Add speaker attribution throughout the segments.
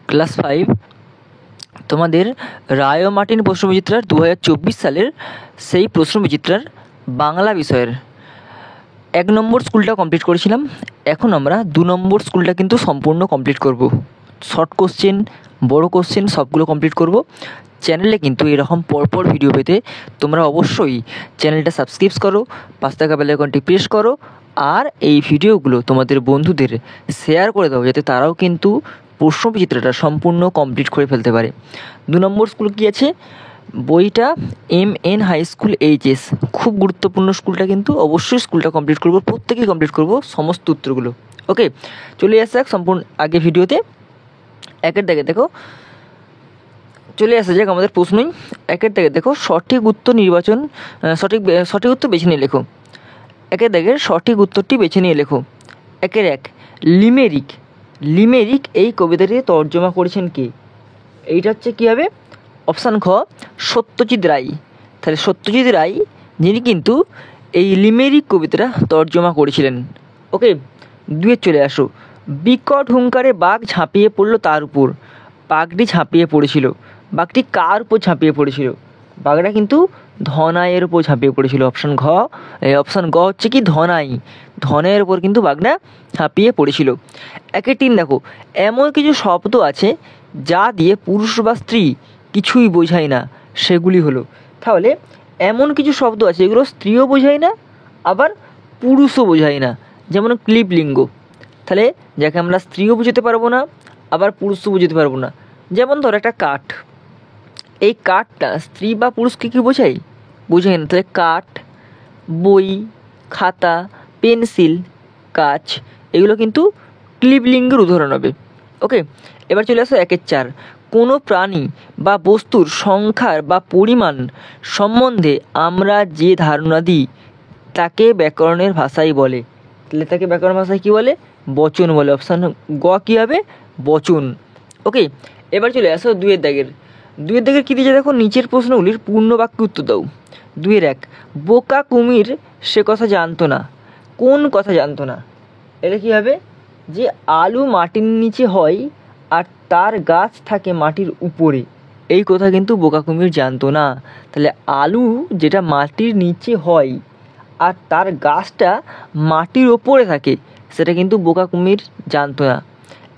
Speaker 1: Class 5 তোমাদের রায় ও Martin প্রশ্নবিচিত্রার 2024 সালের সেই প্রশ্নবিচিত্রার বাংলা বিষয়ের 1 নম্বর স্কুলটা কমপ্লিট করেছিলাম। এখন আমরা 2 নম্বর স্কুলটা কিন্তু সম্পূর্ণ কমপ্লিট করব। শর্ট কোশ্চেন, বড় কোশ্চেন সবগুলো কমপ্লিট করব। চ্যানেলে কিন্তু এরকম পরপর ভিডিও পেতে তোমরা অবশ্যই চ্যানেলটা সাবস্ক্রাইব করো, পাশে থাকা বেল আইকনটি প্রেস করো, আর এই ভিডিওগুলো তোমাদের বন্ধুদের শেয়ার করে দাও যাতে তারাও কিন্তু প্রশ্নবিচিত্রটা সম্পূর্ণ কমপ্লিট করে ফেলতে পারে। 2 নম্বর স্কুল কী আছে? বইটা MN হাই স্কুল HS, খুব গুরুত্বপূর্ণ স্কুলটা, কিন্তু অবশ্যই স্কুলটা কমপ্লিট করব, প্রত্যেকেই কমপ্লিট করব সমস্ত উত্তরগুলো। ওকে, চলে আসা যাক সম্পূর্ণ আগে ভিডিওতে। একের দাগে দেখো, চলে আসা যাক আমাদের প্রশ্নই। একের দাগে দেখো, সঠিক উত্তর নির্বাচন, সঠিক উত্তর বেছে নিয়ে লেখো। একের দাগের সঠিক উত্তরটি বেছে নিয়ে লেখো। 1 লিমেরিক এই কবিতাটি তর্জমা করেছেন কে? এইটা হচ্ছে কী হবে? অপশান খ, সত্যজিৎ রায়। তাহলে সত্যজিৎ রায় যিনি কিন্তু এই লিমেরিক কবিতাটা তর্জমা করেছিলেন। ওকে, 2 চলে আসো। বিকট হুঙ্কারে বাঘ ঝাঁপিয়ে পড়ল তার উপর। বাঘটি ঝাঁপিয়ে পড়েছিল। বাঘটি কার উপর ঝাঁপিয়ে পড়েছিল? বাঘটা কিন্তু ধনাইয়ের উপর ঝাঁপিয়ে পড়েছিল। অপশান গ হচ্ছে কি ধনের উপর কিন্তু বাঘটা ঝাঁপিয়ে পড়েছিল। 1-3 দেখো, এমন কিছু শব্দ আছে যা দিয়ে পুরুষ বা স্ত্রী কিছুই বোঝায় না, সেগুলি হলো। তাহলে এমন কিছু শব্দ আছে এগুলো স্ত্রীও বোঝায় না, আবার পুরুষও বোঝায় না, যেমন ক্লিবলিঙ্গ। তাহলে যাকে আমরা স্ত্রীও বুঝতে পারবো না, আবার পুরুষও বুঝতে পারবো না। যেমন ধর একটা কাঠ, এই কাঠটা স্ত্রী বা পুরুষকে কি বোঝায়? বোঝায় না। তাহলে কাঠ, বই, খাতা, পেন্সিল, কাঁচ, এগুলো কিন্তু ক্লিবলিঙ্গের উদাহরণ হবে। ওকে, এবার চলে আসো 1-4। কোনো প্রাণী বা বস্তুর সংখ্যার বা পরিমাণ সম্বন্ধে আমরা যে ধারণা দিই তাকে ব্যাকরণের ভাষায় বলে। তাহলে তাকে ব্যাকরণ ভাষায় কী বলে? বচন বলে। অপশান গ কী হবে? বচন। ওকে, এবার চলে আসো 2 দাগের কী দিয়েছে দেখো, নিচের প্রশ্নগুলির পূর্ণ বাক্যে উত্তর দাও। 2-1, বোকা কুমির সে কথা জানতো না। কোন কথা জানতো না? এটা কী হবে? যে আলু মাটির নিচে হয় আর তার গাছ থাকে মাটির উপরে, এই কথা কিন্তু বোকা কুমির জানতো না। তাহলে আলু যেটা মাটির নিচে হয় আর তার গাছটা মাটির ওপরে থাকে, সেটা কিন্তু বোকা কুমির জানতো না।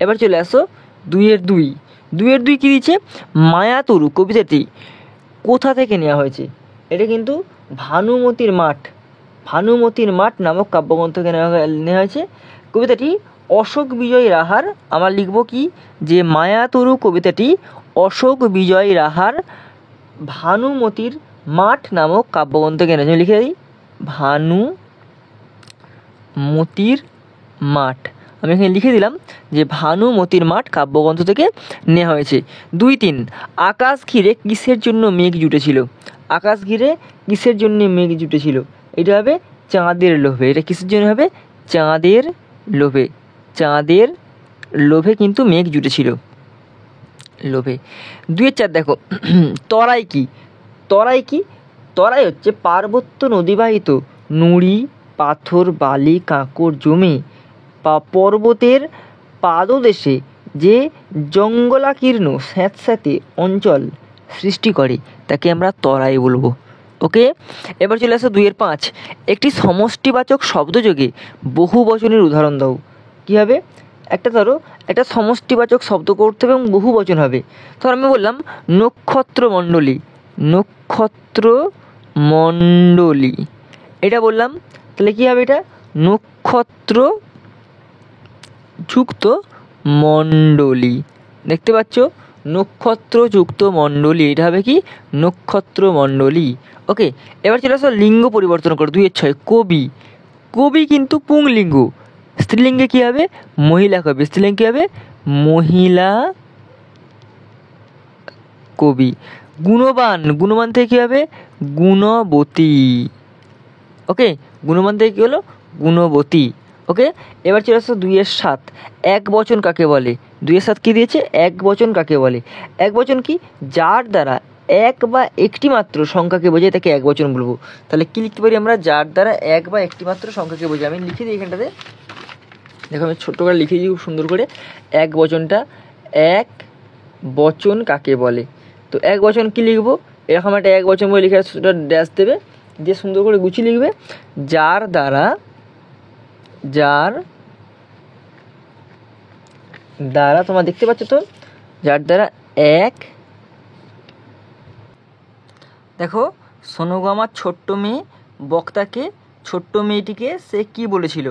Speaker 1: এবার চলে আসো 2-2 কী দিচ্ছে? মায়াতরু কবিতাটি কোথা থেকে নেওয়া হয়েছে? এটা কিন্তু ভানুমতির মাঠ নামক কাব্যগ্রন্থ থেকে নেওয়া হয়েছে। কবিতাটি অশোক বিজয় রাহার, আমরা লিখব কি যে মায়াতরু কবিতাটি অশোক বিজয় রাহার ভানুমতির মাঠ নামক কাব্যগ্রন্থ থেকে নেওয়া হয়েছে। লিখে দিই, ভানুমতির মাঠ। আমি এখানে লিখে দিলাম যে ভানুমতির মাঠ কাব্যগ্রন্থ থেকে নেওয়া হয়েছে। 2-3, আকাশ ঘিরে কিসের জন্য মেঘ জুটেছিল? আকাশ ঘিরে কিসের জন্য মেঘ জুটেছিল? এটা হবে চাঁদের লোভে। এটা কিসের জন্য হবে? চাঁদের লোভে কিন্তু মেঘ জুটেছিল। 2-4 দেখো, তরাই কি? তরাই হচ্ছে পার্বত্য নদীবাহিত নুড়ি, পাথর, বালি, কাঁকর জমে পর্বতের পাদদেশে যে জঙ্গলাকীর্ণ স্যাঁতস্যাঁতে অঞ্চল সৃষ্টি করে তাকে আমরা তরাই বলবো। ওকে, এবার চলে আসো 2-5, একটি সমষ্টিবাচক শব্দযোগে বহু বচনের উদাহরণ দাও। কী হবে? একটা সমষ্টিবাচক শব্দ করতে হবে এবং বহু বচন হবে। ধর আমি বললাম নক্ষত্রমণ্ডলী, এটা বললাম, তাহলে কী হবে? এটা নক্ষত্র যুক্ত মণ্ডলী। দেখতে পাচ্ছ, নক্ষত্র যুক্ত মণ্ডলী, এটা হবে কি? নক্ষত্রমণ্ডলী। ওকে, এবার চলে আসো লিঙ্গ পরিবর্তন করো। 2-6, কবি কিন্তু পুংলিঙ্গ, স্ত্রীলিঙ্গে কী হবে? মহিলা কবি। স্ত্রীলিঙ্গে কী হবে? মহিলা কবি। গুণবান থেকে কী হবে? গুণবতী। ওকে, গুণবান থেকে কী হলো? গুণবতী। ওকে, এবার চলে আসো 2-7, এক বচন কাকে বলে? 2-7 কী দিয়েছে? এক বচন কাকে বলে? এক বচন কি? যার দ্বারা এক বা একটি মাত্র সংখ্যাকে বোঝায় তাকে এক বচন বলবো। তাহলে কী লিখতে পারি আমরা? যার দ্বারা এক বা একটি মাত্র সংখ্যাকে বোঝায়। আমি লিখে দিই এখানটাতে, দেখো আমি ছোট্ট করে লিখে দিই খুব সুন্দর করে। এক বচনটা এক বচন কাকে বলে? তো এক বচন কি লিখবো, এরকম একটা এক বচন বলে লিখে সেটা ড্যাশ দেবে, দিয়ে সুন্দর করে গুছিয়ে লিখবে, যার দ্বারা তোমরা দেখতে পাচ্ছ তো, যার দ্বারা এক, দেখো শোনো গো আমার ছোট্ট মেয়ে বক্তাকে, ছোট্ট মেয়েটিকে সে কি বলেছিল,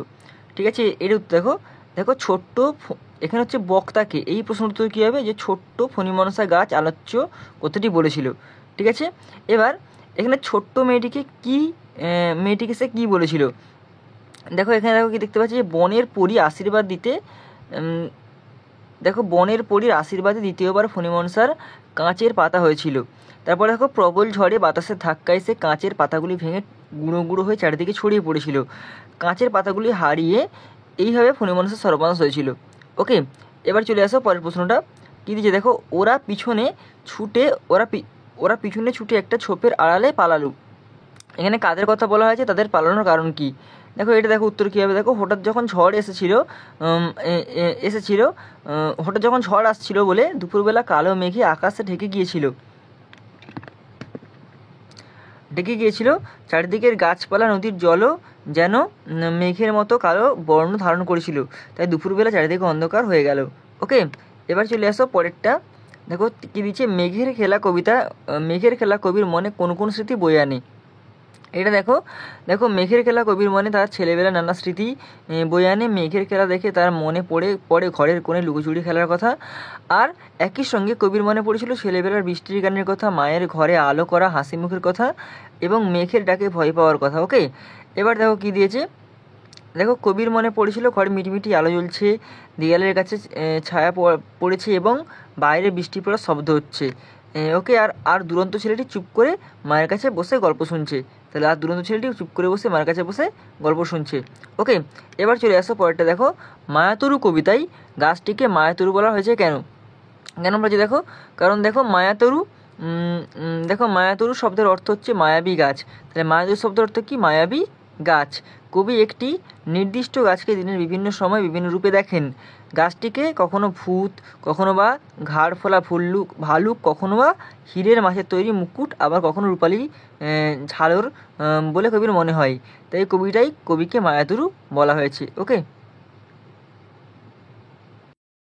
Speaker 1: ঠিক আছে। এর উত্তর দেখো, দেখো ছোট্ট এখানে হচ্ছে বক্তাকে, এই প্রশ্ন উত্তর কী হবে, যে ছোট্ট ফণিমনসা গাছ আলোচ্য কথাটি বলেছিল, ঠিক আছে। এবার এখানে ছোট্ট মেয়েটিকে সে কী বলেছিল, দেখো এখানে দেখো কি দেখতে পাচ্ছি, যে বনের পরী আশীর্বাদ দিতে, দেখো বনের পরীর আশীর্বাদে দ্বিতীয়বার ফণিমনসার কাঁচের পাতা হয়েছিল। তারপর দেখো প্রবল ঝড়ে বাতাসের ধাক্কায় সে কাঁচের পাতাগুলি ভেঙে গুঁড়ো গুঁড়ো হয়ে চারিদিকে ছড়িয়ে পড়েছিল। কাঁচের পাতাগুলি হারিয়ে এইভাবে ফণিমনসার সর্বনাশ হয়েছিল। ওকে, এবার চলে আসো পরের প্রশ্নটা কী দিয়েছে, দেখো ওরা পিছনে ছুটে একটা ছোপের আড়ালে পালালো। এখানে কাদের কথা বলা হয়েছে, তাদের পালানোর কারণ কি? দেখো এটা দেখো উত্তর কী হবে, দেখো হঠাৎ যখন ঝড় আসছিল বলে দুপুরবেলা কালো মেঘে আকাশে ঢেকে গিয়েছিল, চারিদিকের গাছপালা নদীর জলও যেন মেঘের মতো কালো বর্ণ ধারণ করেছিল, তাই দুপুরবেলা চারিদিকে অন্ধকার হয়ে গেল। ওকে, এবার চলে আসো পরেরটা, দেখো কী দিচ্ছে, মেঘের খেলা কবির মনে কোন কোন স্মৃতি বয়ে আনে। এটা দেখো মেঘের খেলা কবির মনে তার ছেলেবেলা নানা স্মৃতি বয়ে আনে। মেঘের খেলা দেখে তার মনে পড়ে ঘরের কোণে লুকোচুরি খেলার কথা, আর একই সঙ্গে কবির মনে পড়েছিল ছেলেবেলার বৃষ্টির গানের কথা, মায়ের ঘরে আলো করা হাসি মুখের কথা এবং মেঘের ডাকে ভয় পাওয়ার কথা। ওকে, এবার দেখো কী দিয়েছে, দেখো কবির মনে পড়েছিল ঘরে মিটিমিটি আলো জ্বলছে, দেয়ালের কাছে ছায়া পড়েছে এবং বাইরে বৃষ্টি পড়ার শব্দ হচ্ছে। ওকে, আর দুরন্ত ছেলেটি চুপ করে মায়ের কাছে বসে গল্প শুনছে। তাহলে আর দুরন্ত ছেলেটি চুপ করে বসে মায়ের কাছে বসে গল্প শুনছে। ওকে, এবার চলে আসো পরেরটা, দেখো মায়াতরু কবিতায় গাছটিকে মায়াতরু বলা হয়েছে কেন বলছি, দেখো কারণ দেখো মায়াতরু শব্দের অর্থ হচ্ছে মায়াবী গাছ। তাহলে মায়াতরু শব্দের অর্থ কি, মায়াবী গাছ। কবি একটি নির্দিষ্ট গাছকে দিনের বিভিন্ন সময় বিভিন্ন রূপে দেখেন। গাছটিকে কখনো ভূত, কখনো বা ঘাড় ফোলা ভালুক, কখনো বা হীরের মাছের তৈরি মুকুট, আবার কখনো রূপালী ঝালর বলে কবির মনে হয়। তাই কবিকে মায়াতরু বলা হয়েছে। ওকে।